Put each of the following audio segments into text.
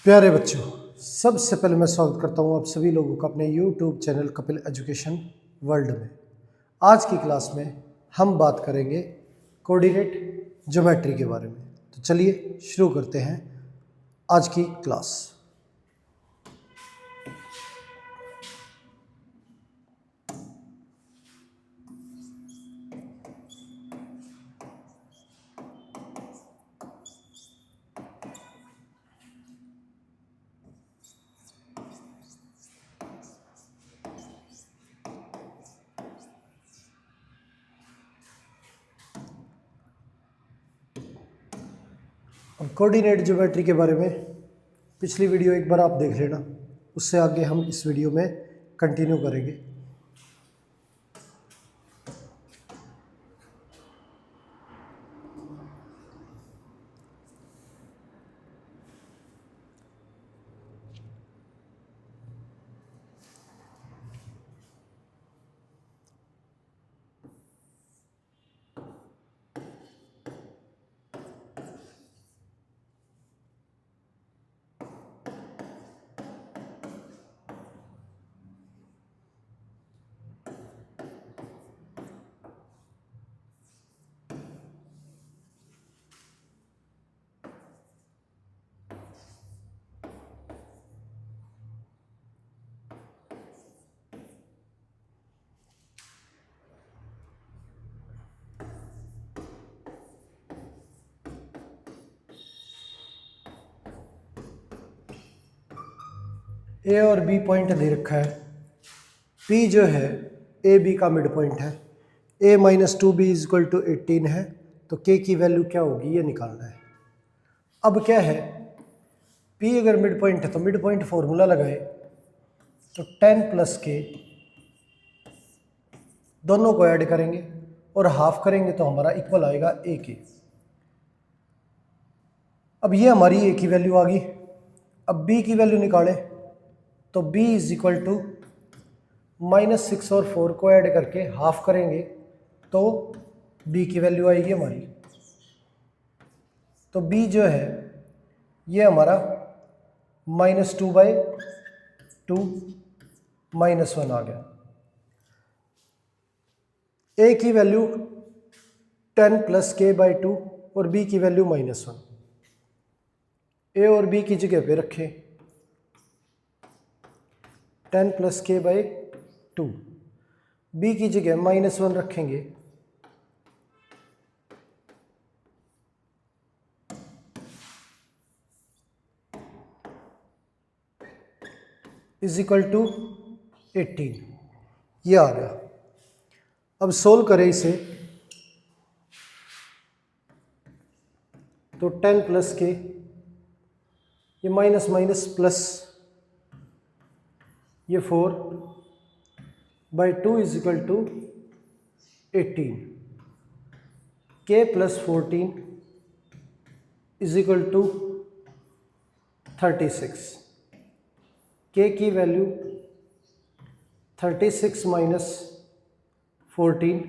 प्यारे बच्चों, सबसे पहले मैं स्वागत करता हूं आप सभी लोगों का अपने YouTube channel Kapil education world में। आज की क्लास में हम बात करेंगे कोऑर्डिनेट ज्योमेट्री के बारे में। तो चलिए शुरू करते हैं आज की क्लास। अब कोऑर्डिनेट ज्योमेट्री के बारे में पिछली वीडियो एक बार आप देख लेना, उससे आगे हम इस वीडियो में कंटिन्यू करेंगे। ए और बी पॉइंट दे रखा है। पी जो है ए बी का मिड पॉइंट है। a minus two B is equal to 18 है, तो k की वैल्यू क्या होगी ये निकालना है। अब क्या है, p अगर मिड पॉइंट है तो मिड पॉइंट फॉर्मूला लगाए तो 10 प्लस के, दोनों को ऐड करेंगे और हाफ करेंगे तो हमारा इक्वल आएगा a के। अब ये हमारी a की वैल्यू आ गई। अब b की वैल्यू निकालें तो b इज इक्वल टू -6 और 4 को ऐड करके हाफ करेंगे तो b की वैल्यू आएगी हमारी। तो b जो है ये हमारा -2/2 -1 आ गया। a की वैल्यू 10 प्लस k/2 और b की वैल्यू -1। a और b की जगह पे रखें 10 प्लस k/2, b की जगह -1 रखेंगे इज इक्वल टू 18। ये आ गया। अब सोल्व करें इसे तो 10 प्लस के, ये माइनस माइनस प्लस, ये 4/2 is equal to 18। k plus 14 is equal to 36। k की वैल्यू 36 माइनस 14,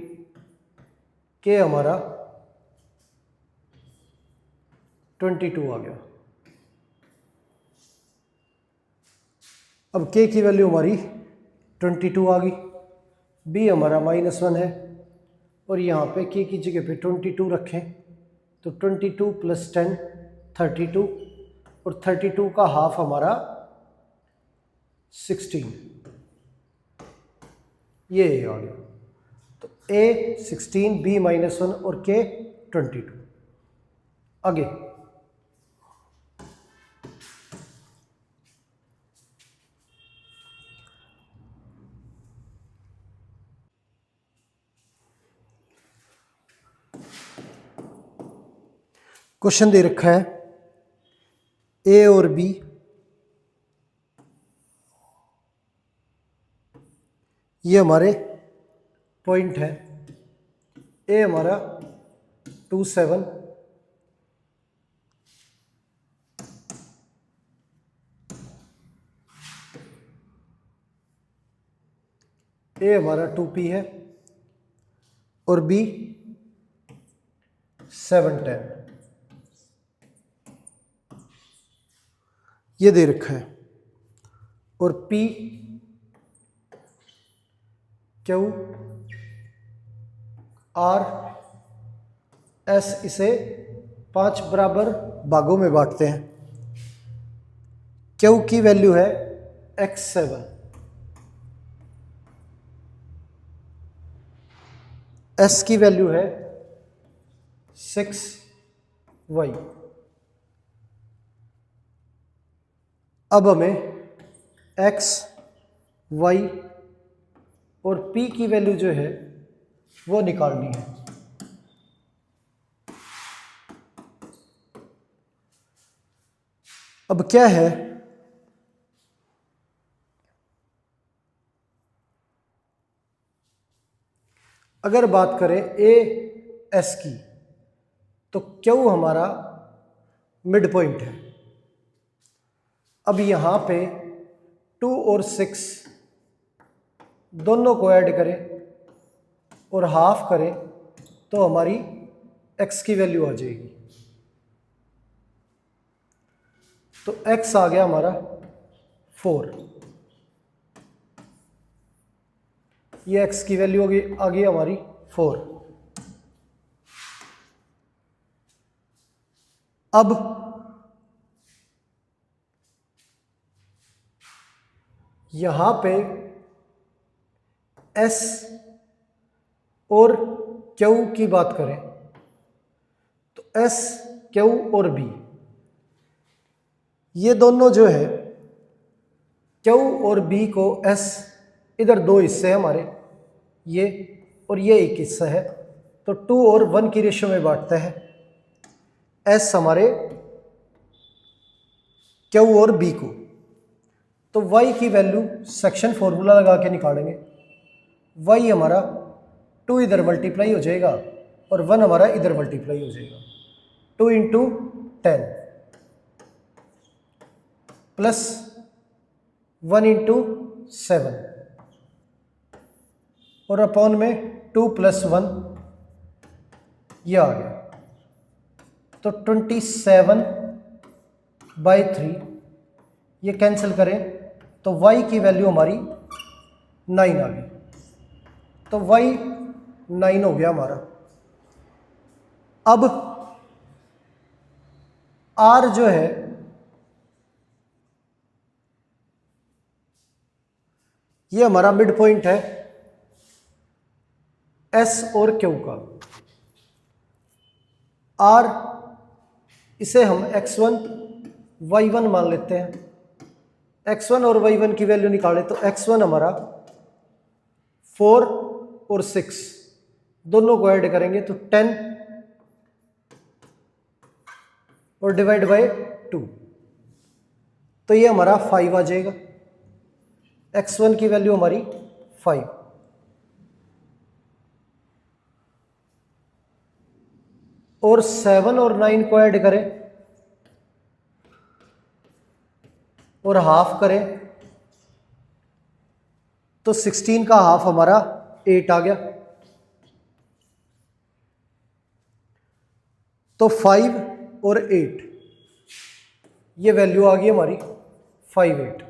k हमारा 22 आ गया। अब k की वैल्यू हमारी 22 आ गई, b हमारा -1 है और यहाँ पे k की जगह पे 22 रखें तो 22 प्लस 10 32 और 32 का हाफ हमारा 16, ये आ गया। तो a 16, b -1 और k 22। आगे क्वेश्चन दे रखा है a और b ये हमारे पॉइंट है। a हमारा 2 7, a हमारा 2p है और b 7 10। ये दे रखा है, और P Q R S इसे 5 बराबर भागों में बांटते हैं। Q की वैल्यू है x7, S की वैल्यू है 6y। अब हमें x, y और p की वैल्यू जो है वो निकालनी है। अब क्या है, अगर बात करें ए एस की, तो Q हमारा मिड पॉइंट है। अब यहाँ पे 2 और 6 दोनों को ऐड करें और हाफ करें तो हमारी x की वैल्यू आ जाएगी। तो x आ गया हमारा 4, ये x की वैल्यू आ गई हमारी 4। अब यहां पे S और Q की बात करें तो S, Q और B ये दोनों जो है, Q और B को S, इधर 2 हिस्से हैं हमारे, ये और ये एक हिस्सा है, तो 2 और 1 की रेशियो में बांटता है। S हमारे Q और B को, तो y की वैल्यू सेक्शन फॉर्मूला लगा के निकालेंगे। y हमारा 2 इधर मल्टीप्लाई हो जाएगा और 1 हमारा इधर मल्टीप्लाई हो जाएगा। 2 इंटू 10 प्लस 1 इंटू 7 और अपॉन में 2 प्लस 1, ये आ गया। तो 27/3 ये कैंसिल करें तो y की वैल्यू हमारी 9 आ गई। तो y 9 हो गया हमारा। अब r जो है ये हमारा मिड पॉइंट है S और Q का। R इसे हम x1 y1 मान लेते हैं। x1 और y1 की वैल्यू निकालें तो x1 हमारा 4 और 6 दोनों को ऐड करेंगे तो 10 और डिवाइड बाय 2, तो ये हमारा 5 आ जाएगा। x1 की वैल्यू हमारी 5। और 7 और 9 को ऐड करें और हाफ करें तो 16 का हाफ हमारा 8 आ गया। तो 5 और 8 ये वैल्यू आ गई हमारी 58।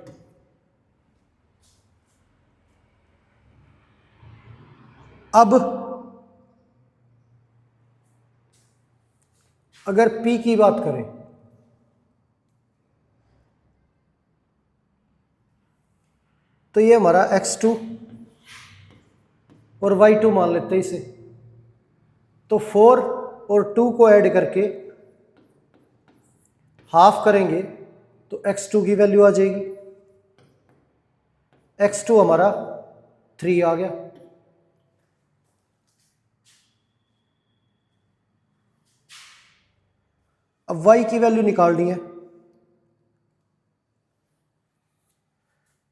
अब अगर P की बात करें तो ये हमारा x2 और y2 मान लेते हैं इसे। तो 4 और 2 को ऐड करके हाफ करेंगे तो x2 की वैल्यू आ जाएगी। x2 हमारा 3 आ गया। अब y की वैल्यू निकालनी है।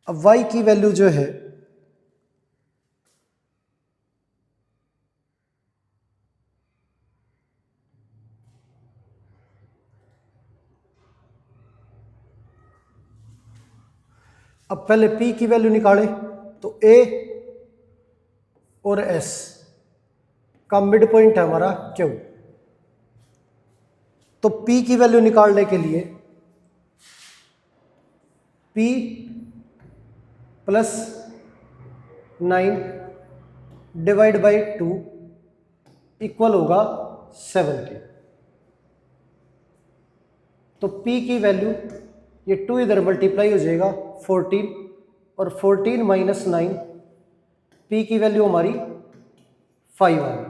अब y की वैल्यू जो है अब पहले P की वैल्यू निकालें तो A और S का मिड पॉइंट है हमारा Q। तो P की वैल्यू निकालने के लिए p plus 9 divide by 2 equal होगा 7 के। तो p की वैल्यू, ये 2 इधर मल्टीप्लाई हो जाएगा 14, और 14 माइनस 9, p की वैल्यू हमारी 5 आ गई।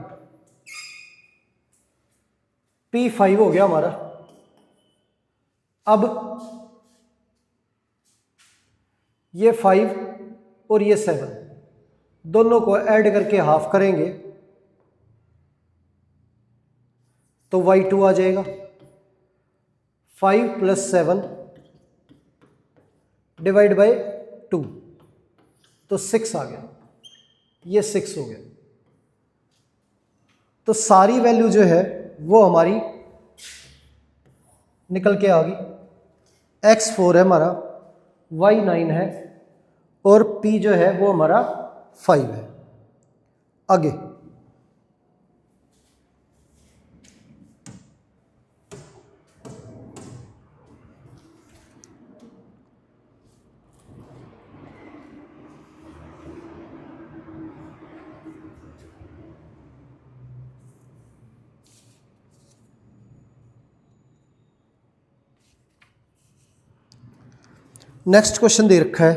p 5 हो गया हमारा। अब ये 5 और ये 7 दोनों को ऐड करके हाफ करेंगे तो y2 आ जाएगा। 5 प्लस 7 डिवाइड बाय 2 तो 6 आ गया, ये 6 हो गया। तो सारी वैल्यू जो है वो हमारी निकल के आ गई। x4 है हमारा, y9 है, और p जो है वो हमारा 5 है। आगे नेक्स्ट क्वेश्चन दे रखा है,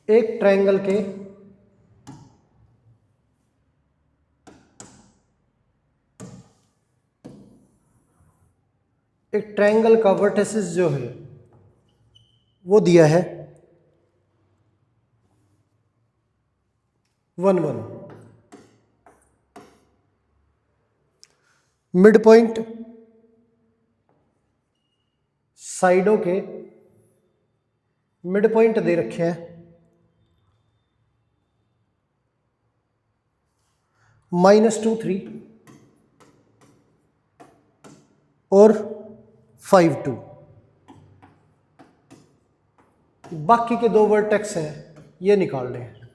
एक ट्रायंगल के का वर्टिसेस जो है वो दिया है 1 1। मिड पॉइंट साइडों के मिड पॉइंट दे रखे हैं -2 3 और 5 2। बाकी के दो वर्टेक्स हैं ये निकालने हैं,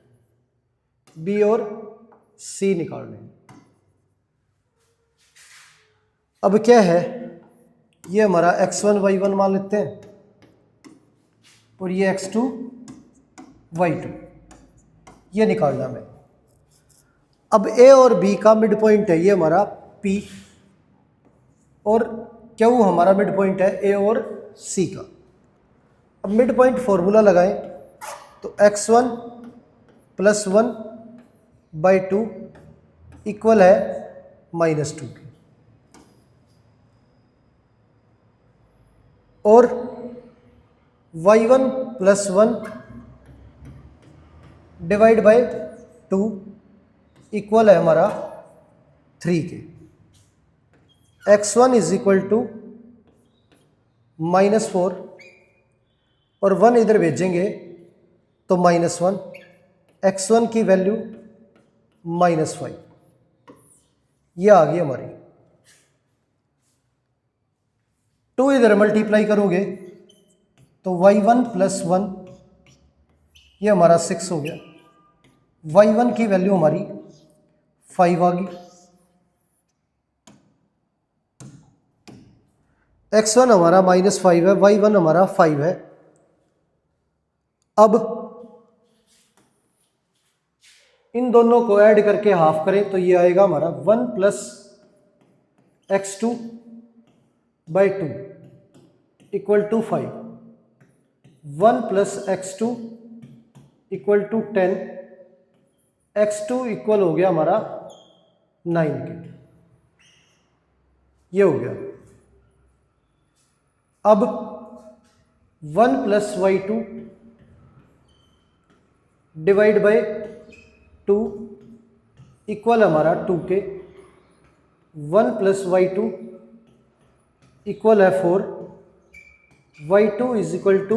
बी और सी निकालने हैं। अब क्या है, ये हमारा x1 y1 मान लेते हैं और ये x2 y2, ये निकालना है। अब a और b का मिड पॉइंट है ये हमारा p, और Q हमारा मिड पॉइंट है a और c का। अब मिड पॉइंट फॉर्मूला लगाएं तो x1 प्लस 1 बाई 2 इक्वल है -2 के, और y1 plus 1 divide by 2 equal है हमारा 3 के। x1 इज इक्वल टू -4, और 1 इधर भेजेंगे तो -1, x1 की वैल्यू -5, ये आ गई हमारी। 2 इधर मल्टीप्लाई करोगे तो y1 प्लस 1 ये हमारा 6 हो गया, y1 की वैल्यू हमारी 5 आ गई, x1 हमारा -5 है, y1 हमारा 5 है। अब इन दोनों को ऐड करके हाफ करें तो ये आएगा हमारा 1 plus x2 by 2 equal to 5, 1 plus x2 equal to 10, x2 equal हो गया हमारा 9 के, ये हो गया। अब 1 plus y2 divide by 2 equal हमारा 2 के, 1 प्लस y2 इक्वल है 4, y2 इज इक्वल टू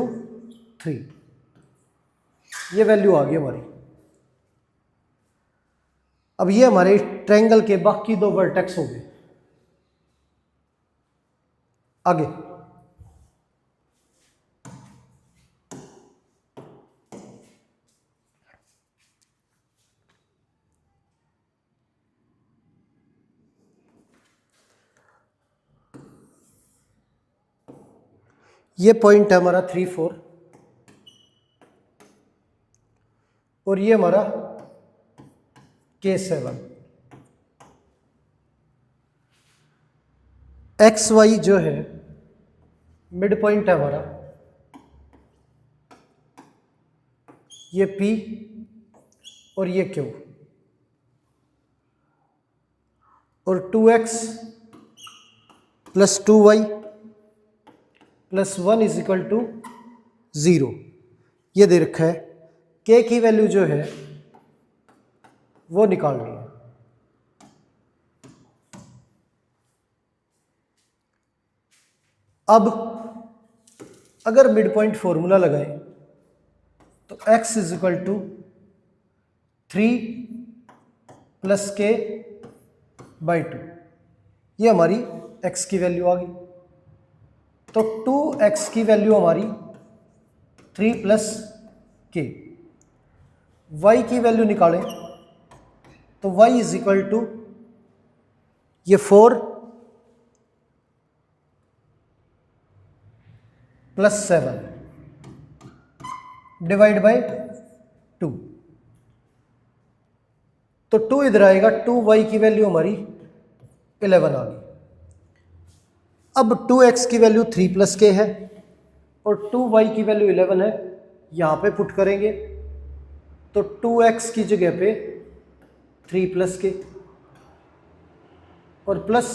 3, ये वैल्यू आ गई हमारी। अब ये हमारे ट्रायंगल के बाकी दो वर्टेक्स हो गए। आगे ये पॉइंट है हमारा 3 4 और ये हमारा K7। एक्स वाई जो है मिड पॉइंट है हमारा, ये P और ये Q, और 2x plus 2y plus 1 is equal to 0 ये दे रखा है। K की वैल्यू जो है वो निकालनी है। अब अगर मिड पॉइंट फॉर्मूला लगाएं तो x is equal to 3 plus k by 2, ये हमारी x की वैल्यू आ गई। तो 2x की वैल्यू हमारी 3 प्लस के, y की वैल्यू निकालें तो y इज इक्वल टू ये 4 प्लस 7 डिवाइड बाय 2, तो 2 इधर आएगा, 2y की वैल्यू हमारी 11 आ गई। अब 2x की वैल्यू 3 प्लस के है और 2y की वैल्यू 11 है, यहाँ पे पुट करेंगे तो 2x की जगह पे 3 प्लस के और प्लस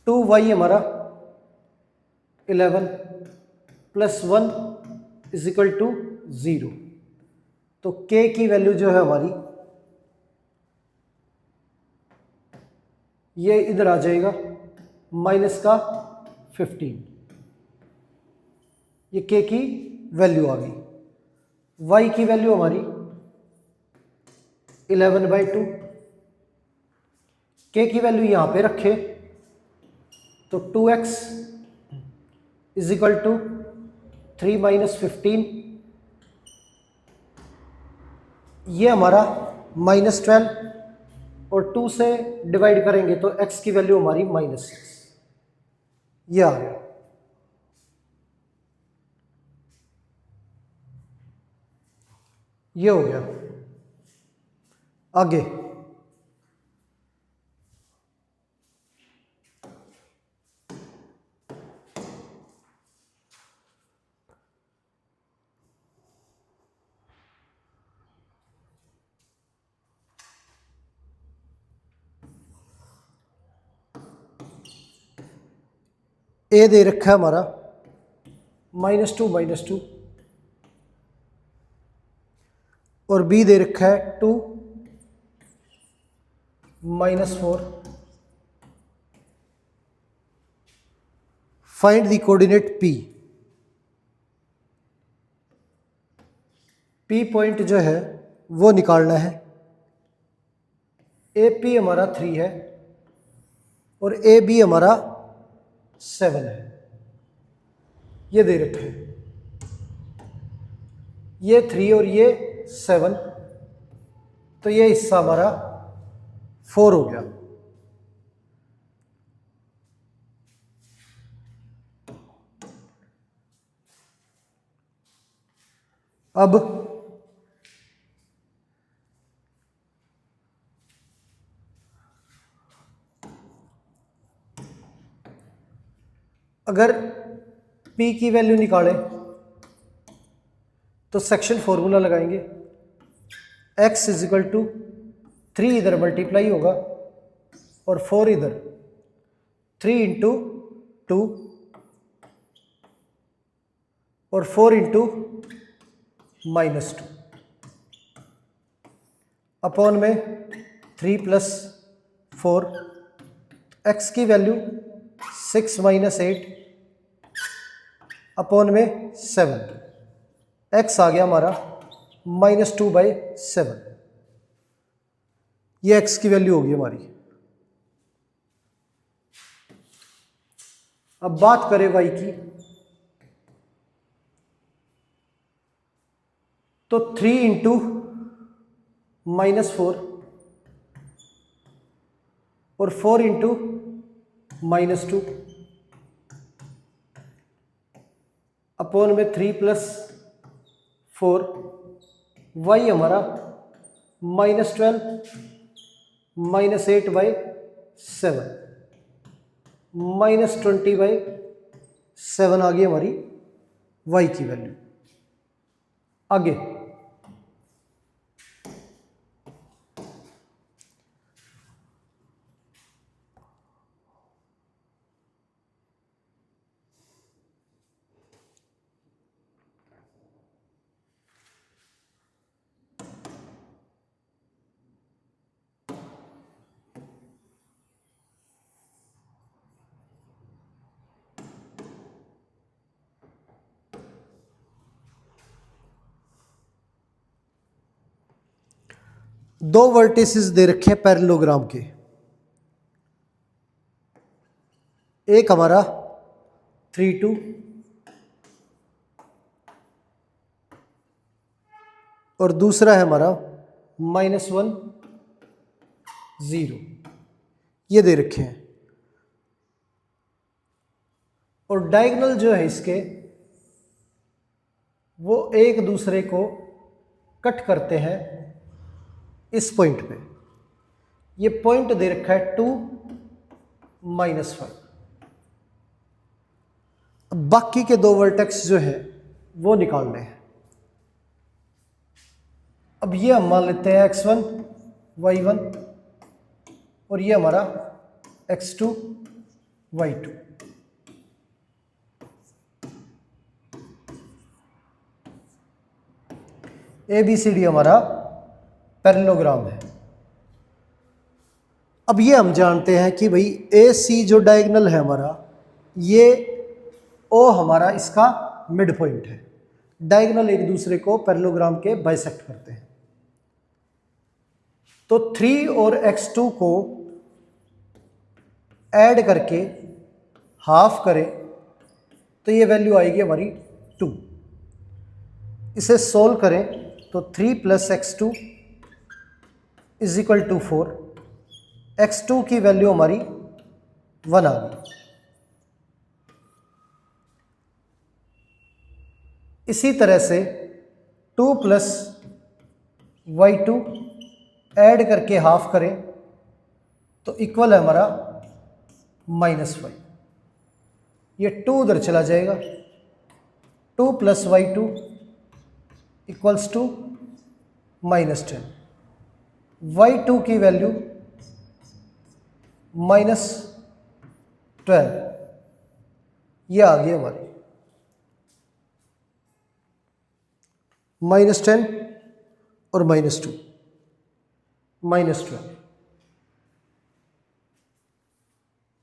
2y हमारा 11 प्लस 1 इज इक्वल टू 0। तो k की वैल्यू जो है हमारी ये इधर आ जाएगा माइनस का 15, ये k की वैल्यू आ गई। y की वैल्यू हमारी 11/2, k की वैल्यू यहां पे रखे तो 2x is equal to 3 minus 15, ये हमारा -12 और 2 से डिवाइड करेंगे तो x की वैल्यू हमारी -6, ये आ गया। ये हो गया। आगे ए दे रखा है हमारा -2 और बी दे रखा है 2 -4। Find the coordinate P। P point जो है वो निकालना है। AP हमारा 3 है और AB हमारा 7 है, ये दे रखे हैं, ये 3 और ये 7, तो ये हिस्सा हमारा 4 हो गया। अब अगर P की वैल्यू निकालें तो सेक्शन फॉर्मूला लगाएंगे, x इज इक्वल टू 3 इधर मल्टीप्लाई होगा और 4 इधर, 3 इंटू 2 और 4 इंटू -2 अपॉन में 3 प्लस 4, x की वैल्यू 6 - 8 अपॉन में 7, x आ गया हमारा -2/7, ये x की वैल्यू होगी हमारी। अब बात करें y की, तो 3 इंटू -4 और 4 इंटू -2 अपॉन में 3+4, वाई हमारा -12 -8/7 -20/7 आ गई हमारी y की वैल्यू। आगे दो वर्टिसेस दे रखे हैं पैरेललोग्राम के। एक हमारा 3 2 और दूसरा है हमारा -1 0, ये दे रखे हैं। और डायगोनल जो है इसके वो एक दूसरे को कट करते हैं इस पॉइंट पे। ये पॉइंट दे रखा है 2 -5। अब बाकी के दो वर्टेक्स जो है वो निकालने हैं। अब ये हम मान लेते हैं x1 y1 और ये हमारा x2 y2। ABCD हमारा पैरेललोग्राम है। अब ये हम जानते हैं कि भाई AC जो डायगोनल है हमारा, ये O हमारा इसका मिड पॉइंट है। डायगोनल एक दूसरे को पैरेललोग्राम के बाइसेक्ट करते हैं। तो 3 और x2 को ऐड करके हाफ करें तो ये वैल्यू आएगी हमारी 2। इसे सोल्व करें तो 3 + x2 = 4। x2 की वैल्यू हमारी 1 आ गई। इसी तरह से 2 + y2 ऐड करके हाफ करें तो इक्वल है हमारा -5। ये 2 उधर चला जाएगा। 2 + y2 = -10। y2 की वैल्यू -12, ये आ गई हमारी -10 और -2 -12।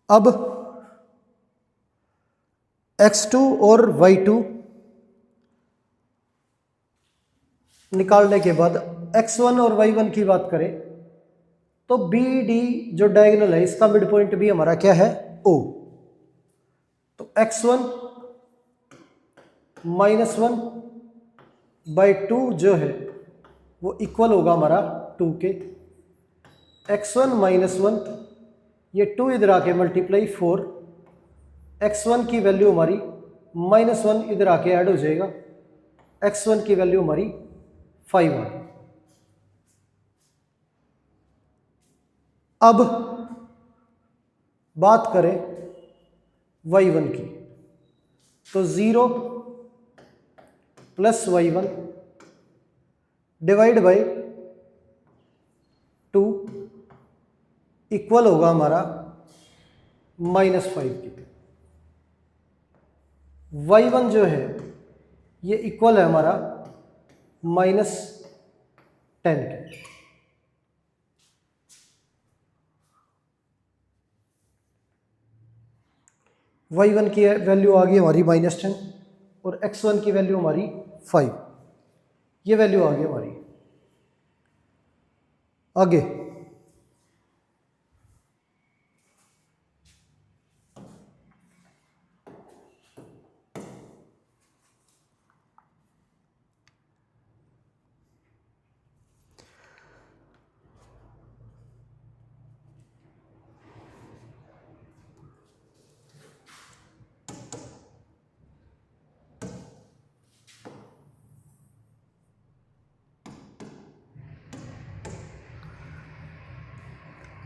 अब x2 और y2 निकालने के बाद x1 और y1 की बात करें तो BD जो डायगोनल है इसका मिड पॉइंट भी हमारा क्या है O। तो x1 -1/2 जो है वो इक्वल होगा हमारा 2 के। x1 -1, ये 2 इधर आके मल्टीप्लाई 4। x1 की वैल्यू हमारी -1 इधर आके ऐड हो जाएगा। x1 की वैल्यू हमारी 5 आ गई। अब बात करें y1 की तो 0 + y1 डिवाइड बाई 2 इक्वल होगा हमारा -5 की। y1 जो है ये इक्वल है हमारा -10 के। y1 की वैल्यू आ गई हमारी -10 और x1 की वैल्यू हमारी 5। ये वैल्यू आ गई हमारी। आगे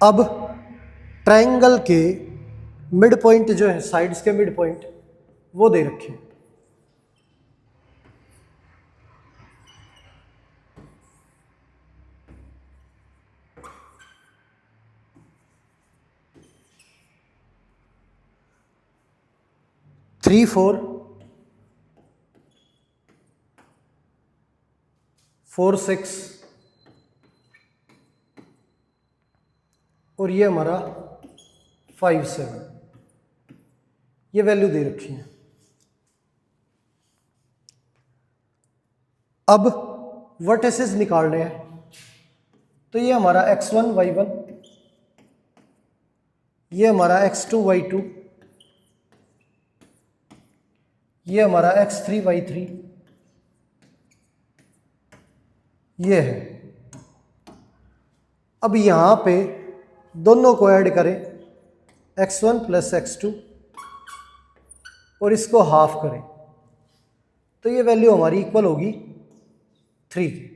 अब ट्रायंगल के मिड पॉइंट जो है, साइड्स के मिड पॉइंट वो दे रखे हैं। थ्री 4 4 6 और ये हमारा 5 7, ये वैल्यू दे रखी है। अब वर्टिसेस निकालने हैं, तो ये हमारा x1 y1, ये हमारा x2 y2, ये हमारा x3 y3, ये है। अब यहां पे दोनों को ऐड करें, x1 प्लस x2, और इसको हाफ करें, तो ये वैल्यू हमारी इक्वल होगी 3 की।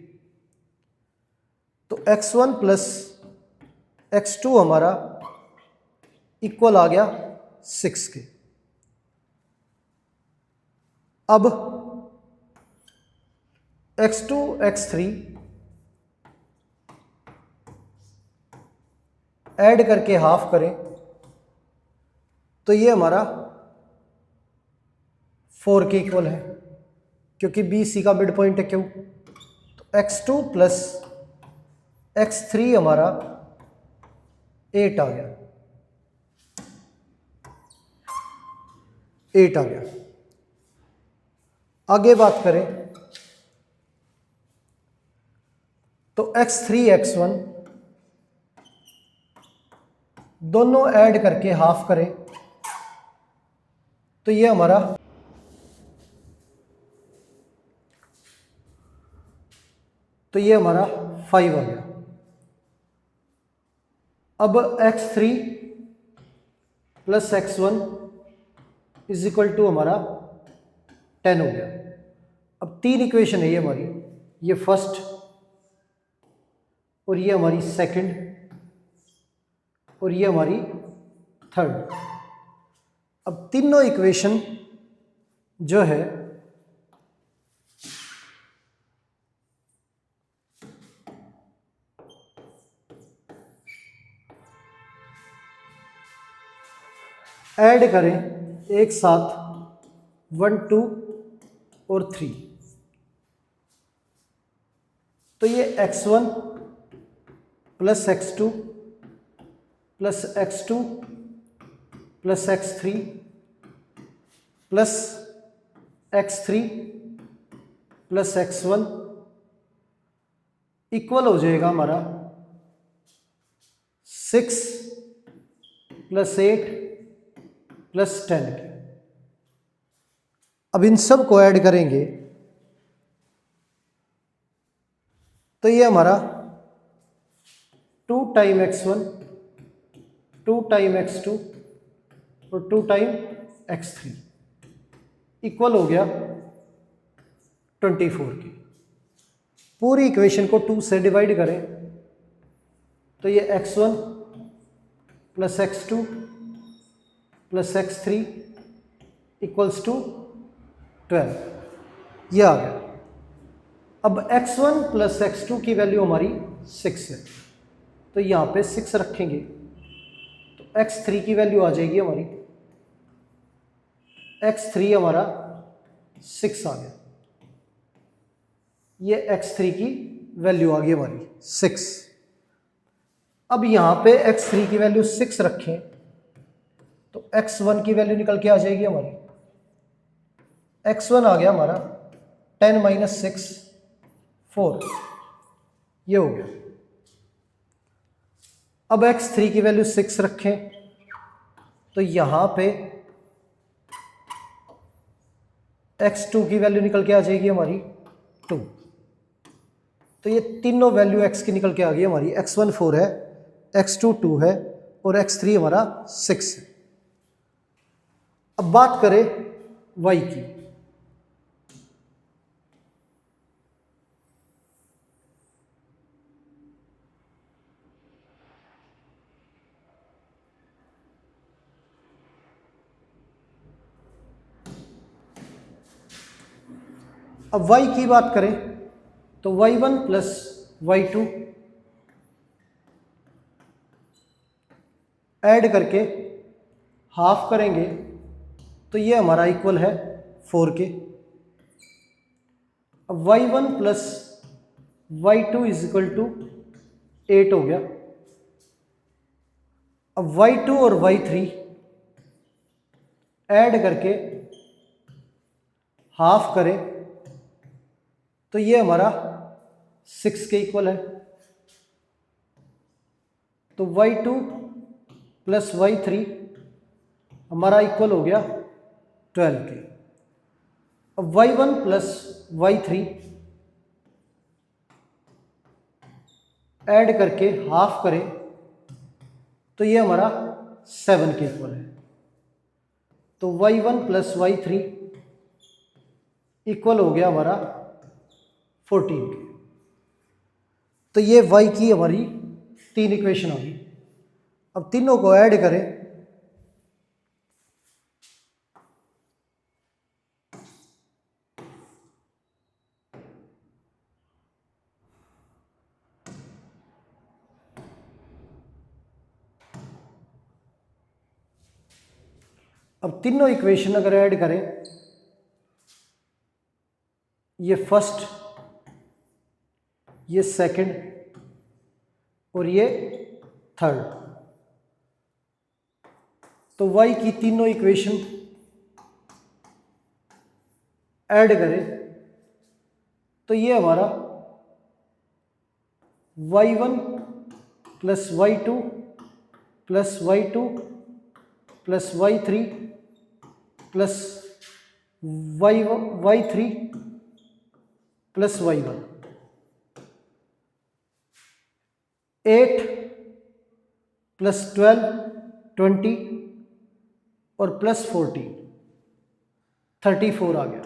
तो x1 प्लस x2 हमारा इक्वल आ गया 6 के। अब x2 x3 ऐड करके हाफ करें, तो ये हमारा 4 के इक्वल है, क्योंकि बी सी का मिड पॉइंट है क्यों। तो x2 प्लस x3 हमारा 8 आ गया, 8 आ गया। आगे बात करें तो x3 x1 दोनों ऐड करके हाफ करें, तो ये हमारा 5 आ गया। अब x3 plus x1 is equal to हमारा 10 हो गया। अब 3 इक्वेशन है ये हमारी, ये फर्स्ट और ये हमारी सेकंड और ये हमारी थर्ड। अब तीनों इक्वेशन जो है ऐड करें एक साथ, 1 2 और 3, तो ये x1 plus x2 plus x2 plus x3 plus x3 plus x1 equal हो जाएगा हमारा 6 प्लस 8 प्लस 10 के। अब इन सब को ऐड करेंगे तो ये हमारा 2 टाइम x1, 2 टाइम x2 और 2 टाइम x3 इक्वल हो गया 24 की। पूरी इक्वेशन को 2 से डिवाइड करें तो ये x1 plus x2 plus x3 equals to 12, ये आ गया। अब x1 प्लस x2 की वैल्यू हमारी 6 है, तो यहाँ पे 6 रखेंगे तो x3 की वैल्यू आ जाएगी हमारी, x3 हमारा 6 आ गया, ये x3 की वैल्यू आ गई हमारी 6। अब यहाँ पे x3 की वैल्यू 6 रखें तो x1 की वैल्यू निकल के आ जाएगी हमारी, x1 आ गया हमारा 10 माइनस 6 4, ये हो गया। अब x3 की वैल्यू 6 रखें तो यहां पे x2 की वैल्यू निकल के आ जाएगी हमारी 2, तो ये तीनों वैल्यू x की निकल के आ गई हमारी, x1 4 है, x2 2 है और x3 हमारा 6 है। अब बात करें y की, अब y की बात करें तो y1 प्लस y2 ऐड करके हाफ करेंगे तो ये हमारा इक्वल है 4 के। अब y1 plus y2 is equal to 8 हो गया। अब y2 और y3 ऐड करके हाफ करें तो ये हमारा 6 के इक्वल है। तो y2 प्लस y3 हमारा इक्वल हो गया 12 के। अब y1 प्लस y3 ऐड करके हाफ करें तो ये हमारा 7 के इक्वल है। तो y1 प्लस y3 इक्वल हो गया हमारा 14 के। तो ये y की हमारी 3 इक्वेशन होगी। अब तीनों को ऐड करें अब तीनों इक्वेशन अगर ऐड करें, ये फर्स्ट, ये सेकंड और ये थर्ड, तो y की तीनों इक्वेशन ऐड करें तो ये हमारा y1 plus y2 plus y2 plus y3 plus y3 plus y1 8 plus 12 20 और प्लस 14 34 आ गया।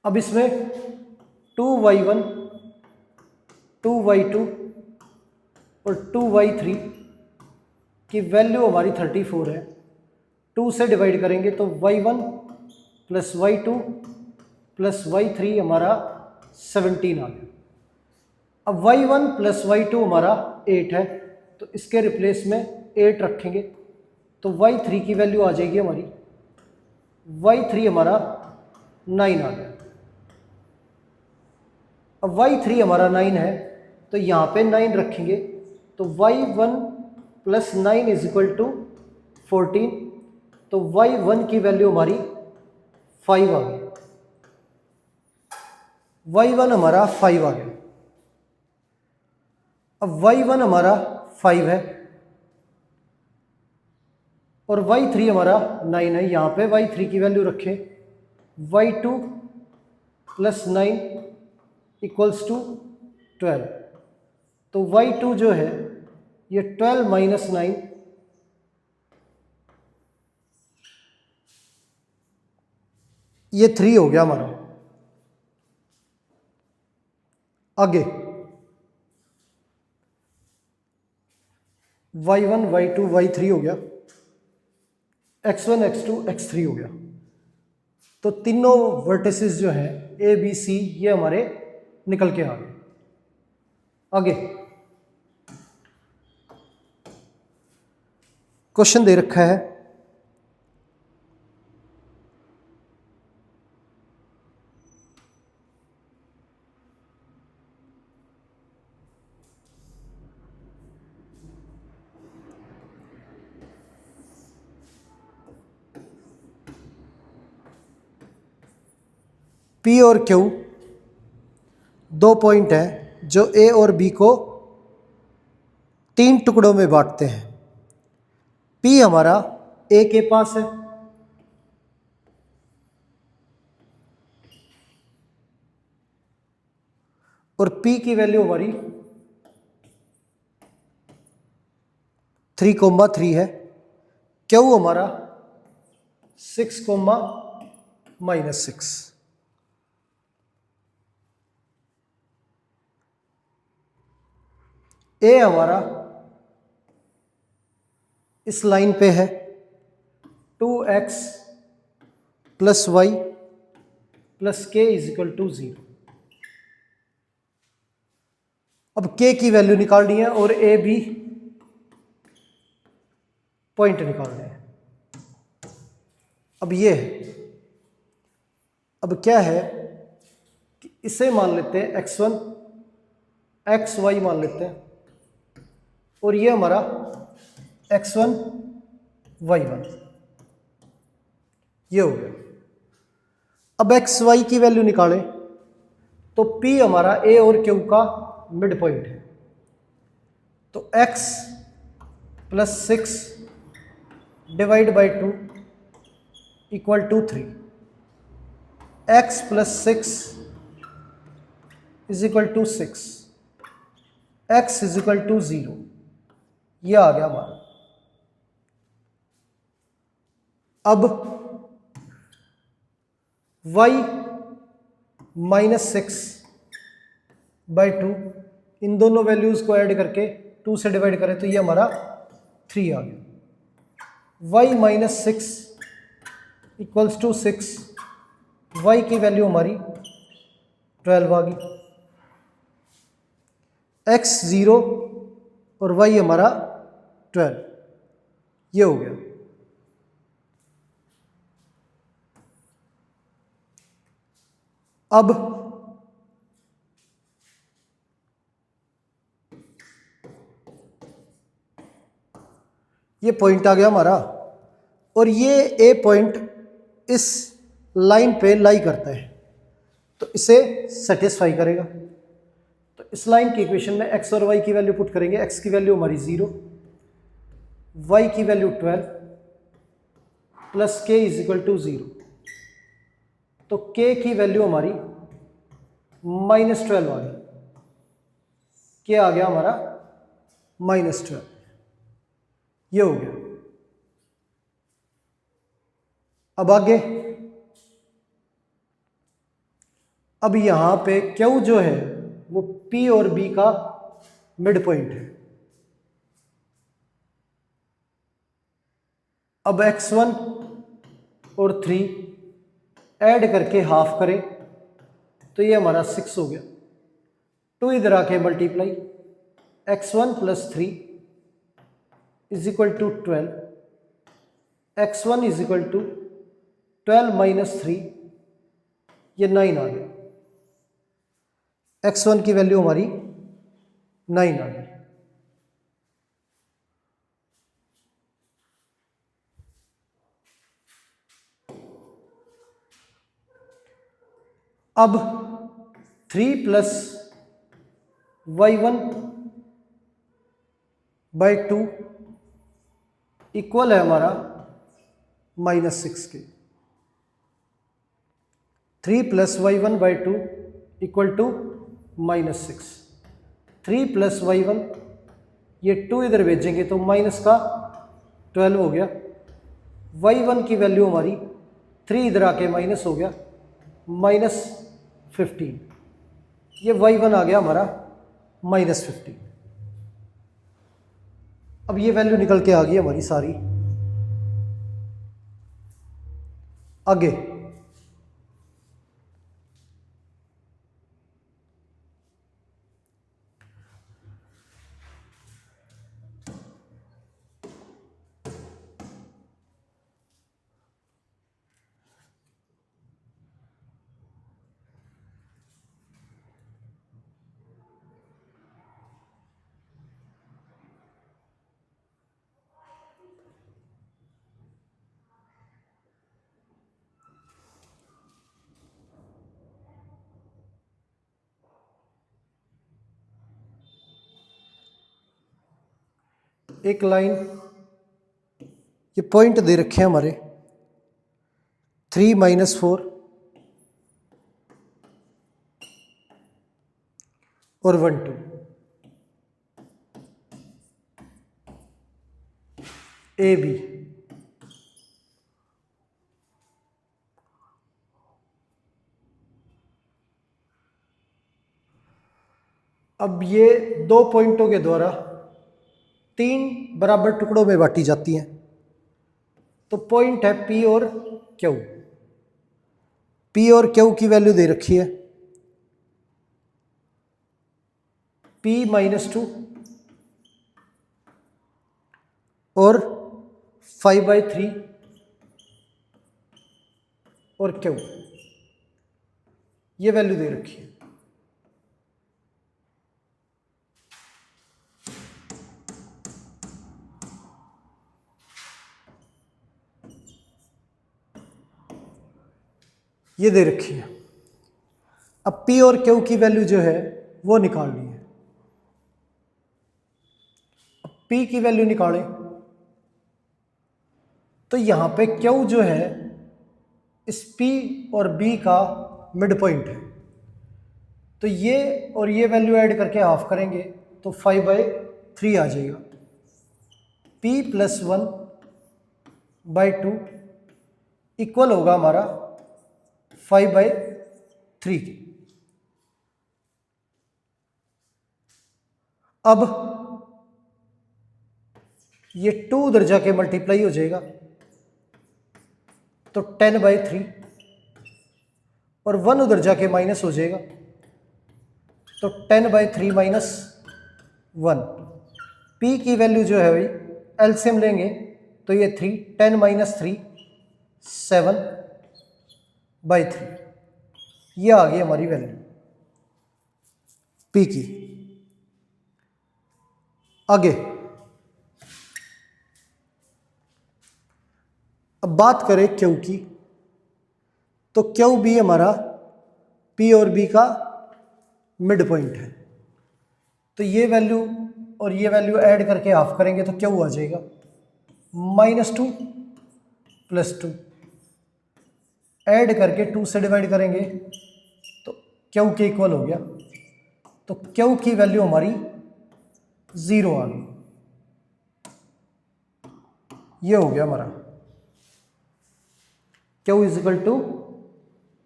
अब इसमें 2y1 2y2 और 2y3 की वैल्यू हमारी 34 है। 2 से डिवाइड करेंगे तो y1 plus y2 plus y3 हमारा 17 आ गया। अब y1 प्लस y2 हमारा 8 है, तो इसके रिप्लेस में 8 रखेंगे तो y3 की वैल्यू आ जाएगी हमारी, y3 हमारा 9 आ गया। अब y3 हमारा 9 है तो यहाँ पे 9 रखेंगे तो y1 plus 9 is equal to 14, तो y1 की वैल्यू हमारी 5 आ गई। y1 हमारा 5 आ गया। अब y1 हमारा 5 है और y3 हमारा 9 है। यहाँ पे y3 की वैल्यू रखें, y2 प्लस 9 इक्वल्स टू 12, तो y2 जो है ये 12 माइनस 9 ये 3 हो गया हमारा। आगे y1 y2 y3 हो गया, x1 x2 x3 हो गया। तो तीनों वर्टिसेस जो है ए बी सी ये हमारे निकल के आ गए। आगे क्वेश्चन दे रखा है P और Q दो पॉइंट हैं जो A और B को 3 टुकड़ों में बांटते हैं। P हमारा A के पास है और P की वैल्यू हमारी 3,3 है। Q हमारा 6,-6। A हमारा इस लाइन पे है 2x प्लस वाई प्लस के इज इक्वल टू 0। अब के की वैल्यू निकालनी है और ए बी पॉइंट निकालने हैं। अब ये है, अब क्या है कि इसे मान लेते हैं x1 xy मान लेते हैं और ये हमारा x1 y1 ये हो गया। अब xy की वैल्यू निकालें तो P हमारा A और Q का मिड पॉइंट है, तो x plus 6 divide by 2 equal to 3, x plus 6 is equal to 6, x is equal to 0। ये आ गया हमारा। अब y माइनस 6 बाई 2, इन दोनों वैल्यूज को ऐड करके 2 से डिवाइड करें तो ये हमारा 3 आ गया। y minus 6 equals to 6, y की वैल्यू हमारी 12 आ गई, x 0 और y हमारा 12, ये हो गया। अब ये पॉइंट आ गया हमारा और ये ए पॉइंट इस लाइन पे लाई करता है, तो इसे सेटिस्फाई करेगा। तो इस लाइन की इक्वेशन में x और y की वैल्यू पुट करेंगे। x की वैल्यू हमारी 0, y की value 12 plus k is equal to 0, तो k की वैल्यू हमारी -12 आ गई। k आ गया हमारा -12, ये हो गया। अब आगे, अब यहां पे Q जो है वो P और B का मिड पॉइंट है। अब x1 और 3 ऐड करके हाफ करें तो ये हमारा 6 हो गया। 2 इधर आके multiply, x1 plus 3 is equal to 12, x1 is equal to 12 minus 3, ये 9 आ गया। x1 की वैल्यू हमारी 9 आ गई। अब 3 प्लस y1 बाई 2 इक्वल है हमारा -6 के। 3 plus y1 by 2 equal to -6, 3 plus y1, ये 2 इधर भेजेंगे तो माइनस का 12 हो गया। y1 की वैल्यू हमारी 3 इधर आके माइनस हो गया, -15, ये y1 आ गया हमारा -15। अब ये वैल्यू निकल के आ गई हमारी सारी। आगे एक लाइन, ये पॉइंट दे रखे हैं हमारे 3 - 4 और 1 2, ए बी। अब ये दो पॉइंटों के द्वारा 3 बराबर टुकड़ों में बांटी जाती हैं। तो पॉइंट है पी और क्यू। पी और क्यू की वैल्यू दे रखी है P-2 और 5/3 और क्यू, ये वैल्यू दे रखी है। ये दे रखी है। अब P और Q की वैल्यू जो है वो निकालनी है। अब P की वैल्यू निकालें तो यहां पे Q जो है इस P और B का मिड पॉइंट है। तो ये और ये वैल्यू ऐड करके हाफ करेंगे तो 5/3 आ जाएगा। P + 1/2 इक्वल होगा हमारा 5/3 की। अब ये 2 उधर जाके मल्टीप्लाई हो जाएगा तो 10/3 और 1 उधर जाके माइनस हो जाएगा तो 10/3 - 1। P की वैल्यू जो है भाई एलसीएम लेंगे तो ये 3, 10 - 3 7/3। ये आ गई हमारी वैल्यू P की। आगे अब बात करें Q की, तो Q भी हमारा P और B का मिड पॉइंट है। तो ये वैल्यू और ये वैल्यू ऐड करके हाफ करेंगे तो Q आ जाएगा -2 + 2। ऐड करके 2 से डिवाइड करेंगे तो Q के इक्वल हो गया। तो Q की वैल्यू हमारी 0 आ गई। ये हो गया हमारा Q =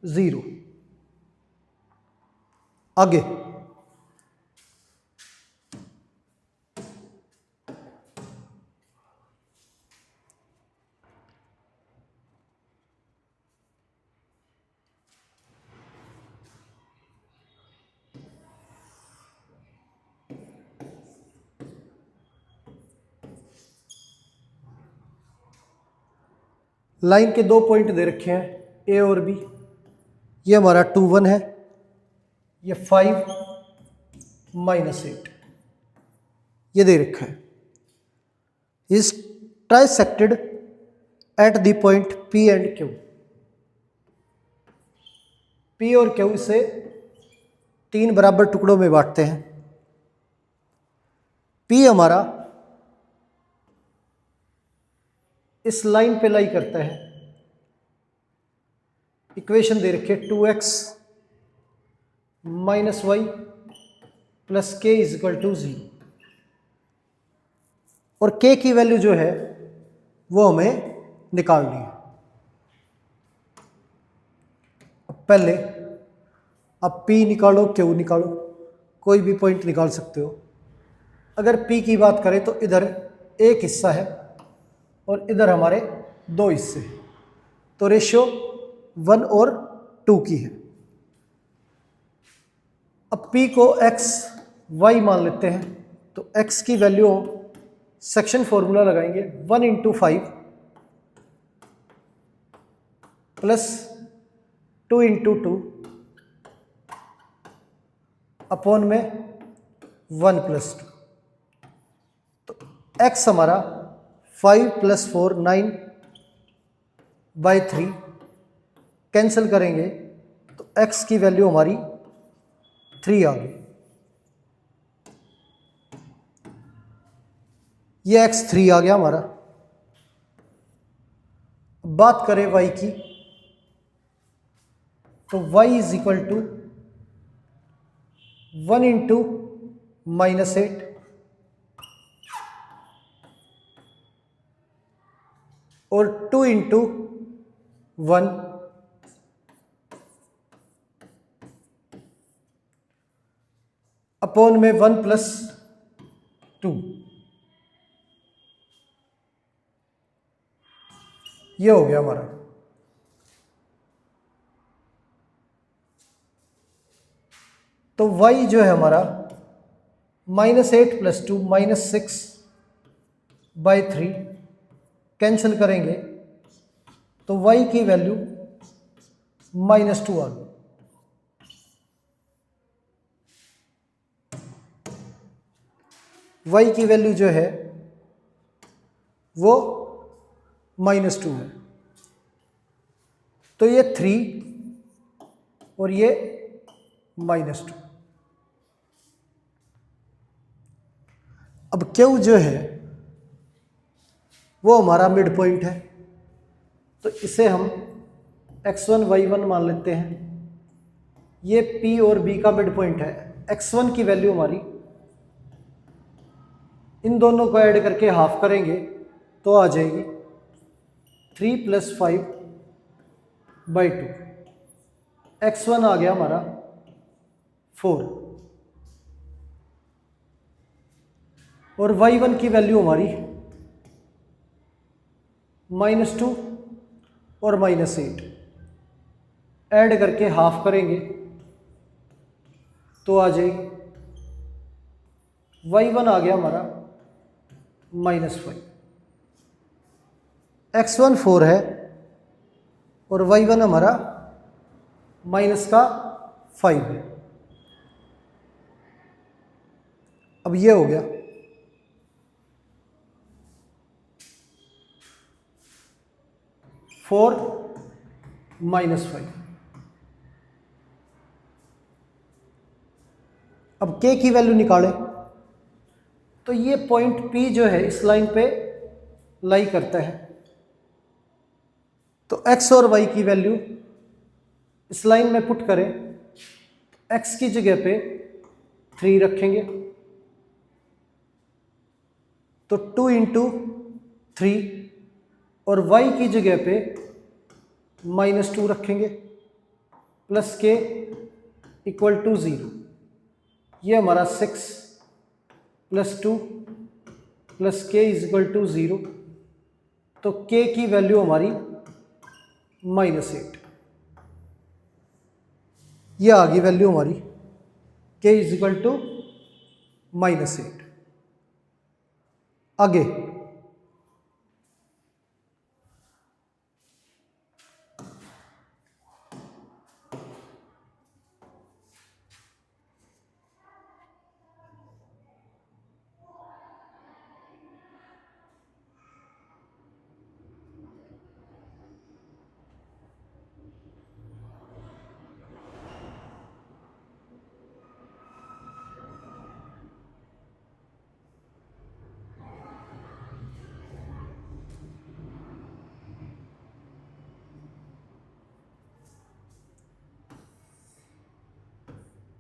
0। आगे लाइन के 2 पॉइंट दे रखे हैं A और B। ये हमारा 2 1 है, ये 5 - 8 ये दे रखा है। Is trisected at the point P and Q। P और Q से 3 बराबर टुकड़ों में बांटते हैं। P हमारा इस लाइन पे लाई करता है। इक्वेशन दे रखी है 2x - y + k = 0। और k की वैल्यू जो है वो हमें निकालनी है। पहले अब P निकालो, Q निकालो, कोई भी पॉइंट निकाल सकते हो। अगर P की बात करें तो इधर एक हिस्सा है और इधर हमारे 2 हिस्से, तो रेशियो 1 और 2 की है। अब P को x y मान लेते हैं तो x की वैल्यू सेक्शन फॉर्मूला लगाएंगे 1 × 5 + 2 × 2 अपॉन में 1 + 2। तो x हमारा 5 + 4 9/3 कैंसिल करेंगे तो x की वैल्यू हमारी 3 आ गई। ये x 3 आ गया हमारा। बात करें y की तो y = 1 × -8 और 2 × 1 अपॉन में 1 + 2। ये हो गया हमारा। तो y जो है हमारा -8 + 2 -6/3 कैंसिल करेंगे तो y की वैल्यू -2 आ गई। y की वैल्यू जो है वो -2 है। तो ये 3 और ये -2। अब Q जो है वो हमारा मिड पॉइंट है, तो इसे हम x1 y1 मान लेते हैं। ये P और B का मिड पॉइंट है। x1 की वैल्यू हमारी, इन दोनों को ऐड करके हाफ करेंगे तो आ जाएगी 3 + 5/2। x1 आ गया हमारा 4 और y1 की वैल्यू हमारी -2 और -8 ऐड करके हाफ करेंगे तो आ जाएगी, y1 आ गया हमारा -5। x1 4 है और y1 हमारा -5 है। अब ये हो गया। -4 -5। अब k की वैल्यू निकालें तो ये पॉइंट P जो है इस लाइन पे लाई करता है, तो x और y की वैल्यू इस लाइन में पुट करें, x की जगह पे 3 रखेंगे तो 2 × 3 और y की जगह पे -2 रखेंगे प्लस k = 0। ये हमारा 6 + 2 + k = 0। तो k की वैल्यू हमारी -8। ये आ गई वैल्यू हमारी k = -8। आगे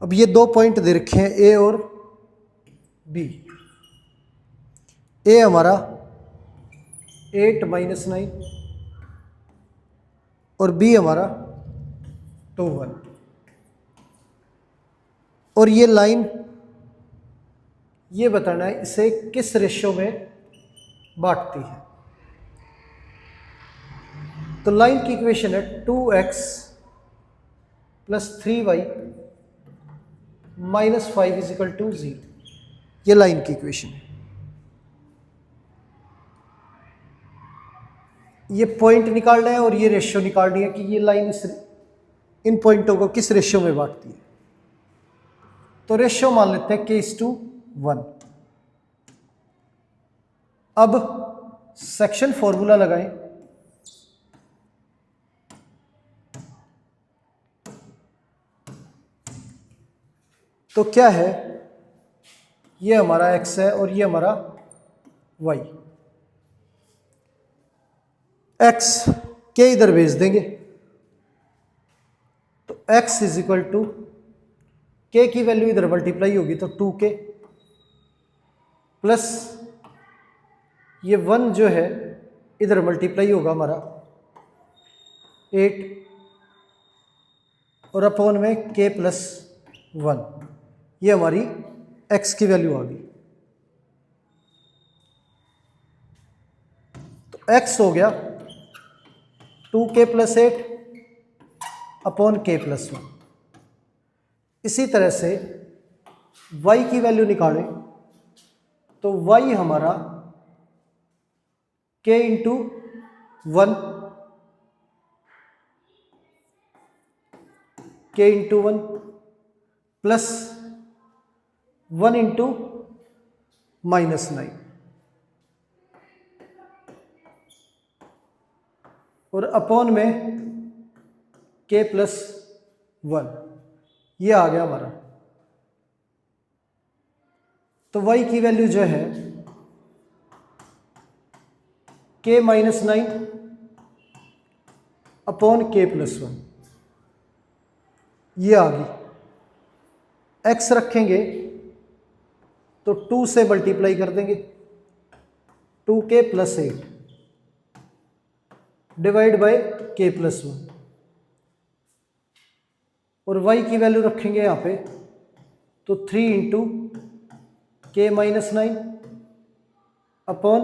अब ये 2 पॉइंट दे रखे हैं A और B। A हमारा 8 - 9 और B हमारा 2 1। और ये लाइन ये बताना है इसे किस रेशियो में बांटती है। तो लाइन की इक्वेशन है 2x + 3y - 5 = 0। ये लाइन की इक्वेशन है। ये पॉइंट निकालना है और ये रेशियो निकालनी है कि ये लाइन इन पॉइंटों को किस रेशियो में बांटती है। तो रेशियो मान लेते हैं k/1। अब सेक्शन फॉर्मूला लगाएं। तो क्या है, ये हमारा x है और ये हमारा y। x के इधर भेज देंगे तो x = k की वैल्यू इधर मल्टीप्लाई होगी तो 2k प्लस ये 1 जो है इधर मल्टीप्लाई होगा हमारा 8 और अपॉन में k + 1। ये हमारी x की वैल्यू आ गई। तो x हो गया 2k+8 अपॉन k+1। इसी तरह से y की वैल्यू निकालें तो y हमारा k इंटू 1 प्लस 1 इंटू -9 और अपॉन में k+1, ये आ गया हमारा। तो y की वैल्यू जो है k-9 अपॉन k+1, ये आ गई। x रखेंगे तो 2 से मल्टीप्लाई कर देंगे, 2k+8 डिवाइड बाय k+1, और y की वैल्यू रखेंगे यहाँ पे तो 3 इंटू k-9 अपॉन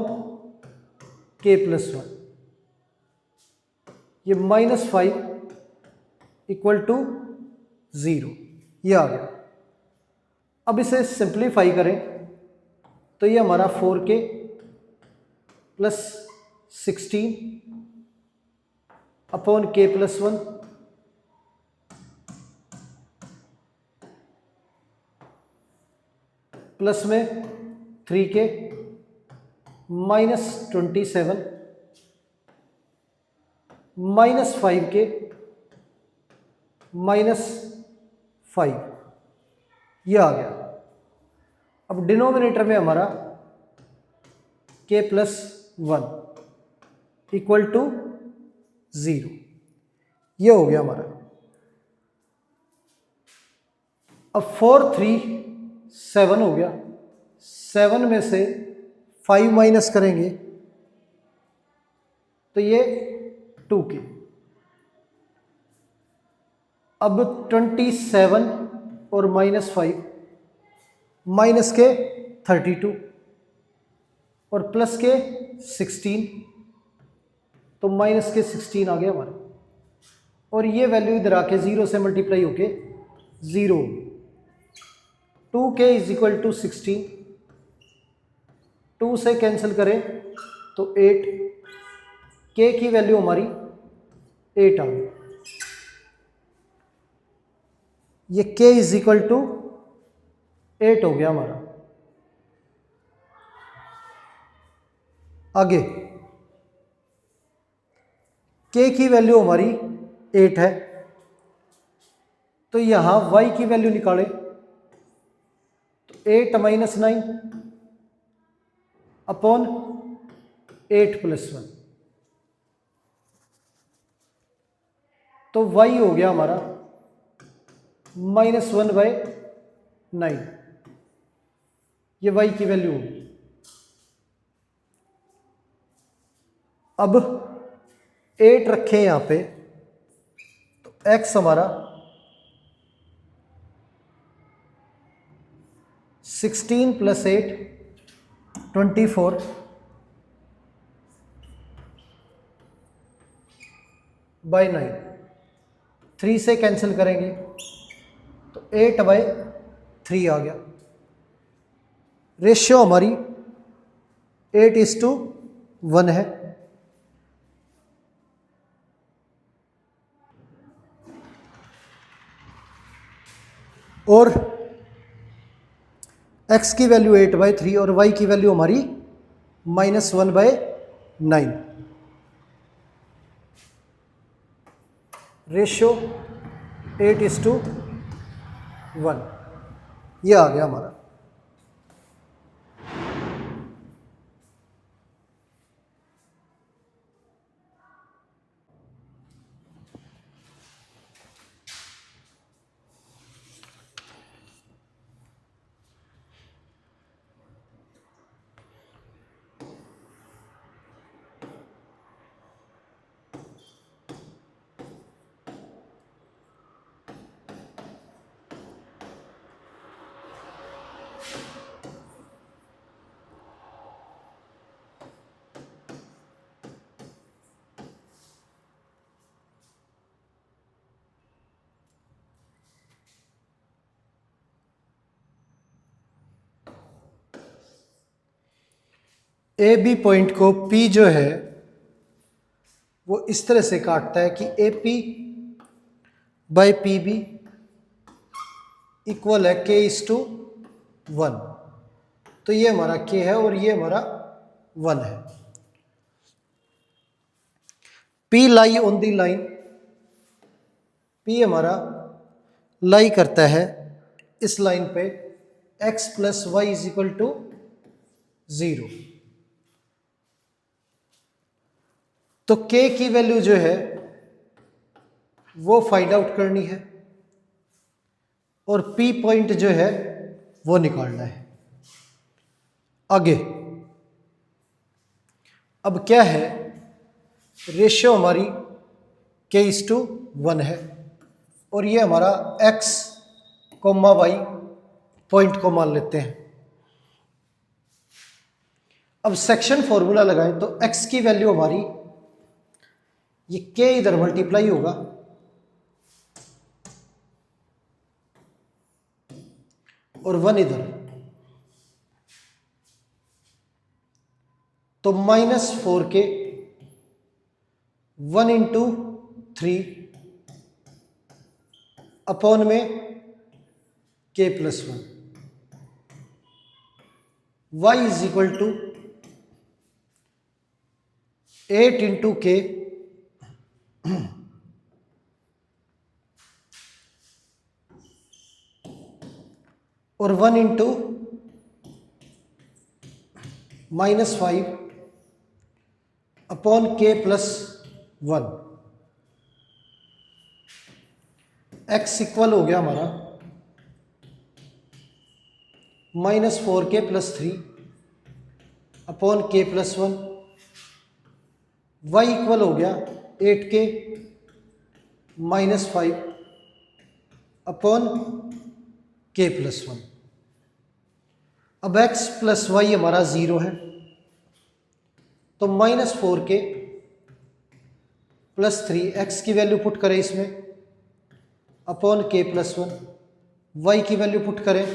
k+1, ये -5 इक्वल टू 0, ये आ गया। अब इसे सिंप्लीफाई करें तो ये हमारा 4k plus 16 upon k+1 plus में 3k -27 -5k -5, ये आ गया। अब डिनोमिनेटर में हमारा k+1 इक्वल टू 0, ये हो गया हमारा। अब 4 3 7 हो गया, 7 में से 5 माइनस करेंगे तो ये 2k। अब 27 और -5 माइनस के 32 और प्लस के 16, तो माइनस के 16 आ गया हमारा, और ये वैल्यू इधर आके 0 से मल्टीप्लाई होके 0 होगी। 2k इज इक्वल टू 16, 2 से कैंसिल करें तो 8, k की वैल्यू हमारी 8 आ गई। ये k इज इक्वल टू 8 हो गया हमारा। आगे k की वैल्यू हमारी 8 है, तो यहां y की वैल्यू निकालें तो 8 - 9 अपॉन 8+1, तो y हो गया हमारा -1/9, ये y की वैल्यू होगी। अब 8 रखें यहां पे तो x हमारा 16 + 8 24 बाई 9, 3 से कैंसिल करेंगे तो 8/3 आ गया। रेशियो हमारी 8:1 है। और x की वैल्यू 8/3 और y की वैल्यू हमारी -1/9, रेशियो 8:1, ये आ गया हमारा। ए बी पॉइंट को पी जो है वो इस तरह से काटता है कि A P by P B equal है k:1। तो ये हमारा k है और ये हमारा 1 है। P lie on the line, P हमारा लाई करता है इस लाइन पे x plus y is equal to 0। तो k की वैल्यू जो है वो फाइंड आउट करनी है और P पॉइंट जो है वो निकालना है। आगे अब क्या है, रेशियो हमारी k:1 है और ये हमारा x, y पॉइंट को मान लेते हैं। अब सेक्शन फॉर्मूला लगाएं तो x की वैल्यू हमारी, ये k इधर मल्टीप्लाई होगा और 1 इधर, तो -4k 1 इंटू 3 अपॉन में k+1 y is equal to 8 into k और 1 into -5 upon k+1। x equal हो गया हमारा -4k + 3 upon k+1। y equal हो गया 8k -5 अपॉन k+1। अब x प्लस वाई हमारा 0 है, तो -4k + 3 x की वैल्यू पुट करें इसमें अपॉन k+1, y की वैल्यू पुट करें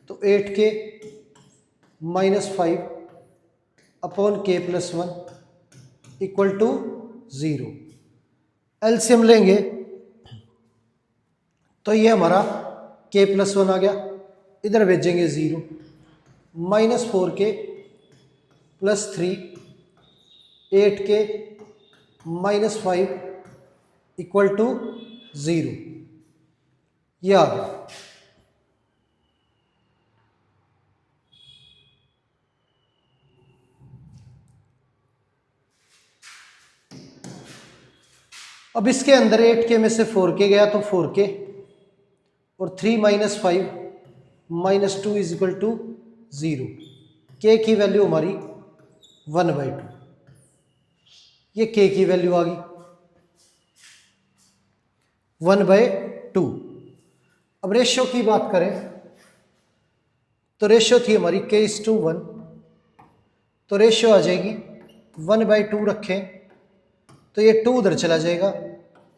तो 8k -5 upon k+1 equal to 0। LCM लेंगे तो ये हमारा k+1 आ गया, इधर भेजेंगे 0, -4k + 3 8k -5 इक्वल टू 0, ये आ गया। अब इसके अंदर 8k में से 4k गया तो 4k और 3 - 5 -2 इज इक्वल टू 0। k की वैल्यू हमारी 1/2, ये k की वैल्यू आ गई 1/2। अब रेशियो की बात करें तो रेशियो थी हमारी k:1, तो रेशियो आ जाएगी 1/2 रखें तो ये 2 उधर चला जाएगा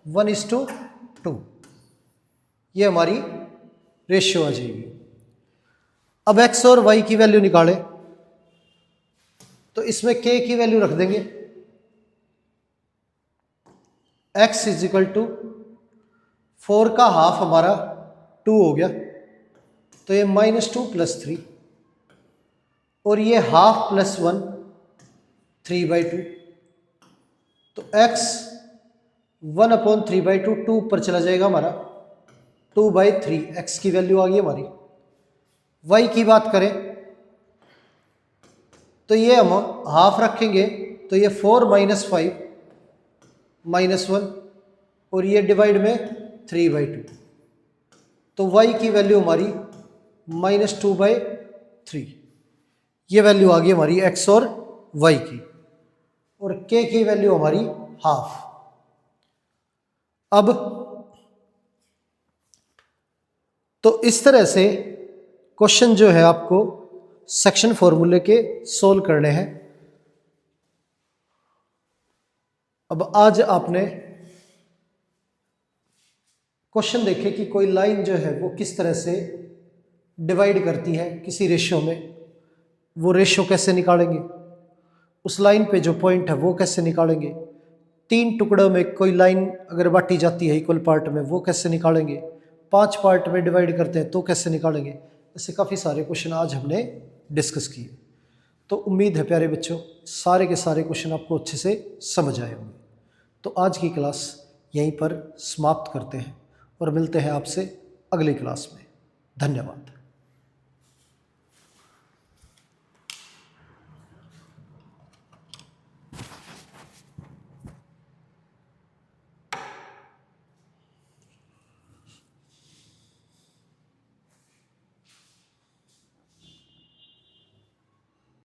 1:2, ये हमारी रेशियो आ जाएगी। अब x और y की वैल्यू निकालें तो इसमें k की वैल्यू रख देंगे, x इज इक्वल टू 4 का हाफ हमारा 2 हो गया, तो ये -2 + 3 और ये हाफ +1 3/2, तो x 1/3/2 2 ऊपर चला जाएगा हमारा 2/3, x की वैल्यू आ गई हमारी। y की बात करें तो ये हम हाफ रखेंगे तो ये 4 - 5 -1 और ये डिवाइड में 3/2, तो y की वैल्यू हमारी -2/3, ये वैल्यू आ गई हमारी x और y की, और k की वैल्यू हमारी हाफ। अब तो इस तरह से क्वेश्चन जो है आपको सेक्शन फॉर्मूले के सोल्व करने हैं। अब आज आपने क्वेश्चन देखे कि कोई लाइन जो है वो किस तरह से डिवाइड करती है किसी रेशियो में, वो रेशो कैसे निकालेंगे, उस लाइन पे जो पॉइंट है वो कैसे निकालेंगे, 3 टुकड़ों में कोई लाइन अगर बांटी जाती है इक्वल पार्ट में वो कैसे निकालेंगे, 5 पार्ट में डिवाइड करते हैं तो कैसे निकालेंगे। ऐसे काफ़ी सारे क्वेश्चन आज हमने डिस्कस किए। तो उम्मीद है प्यारे बच्चों सारे के सारे क्वेश्चन आपको अच्छे से समझ आए होंगे। तो आज की क्लास यहीं पर समाप्त करते हैं और मिलते हैं आपसे अगली क्लास में। धन्यवाद।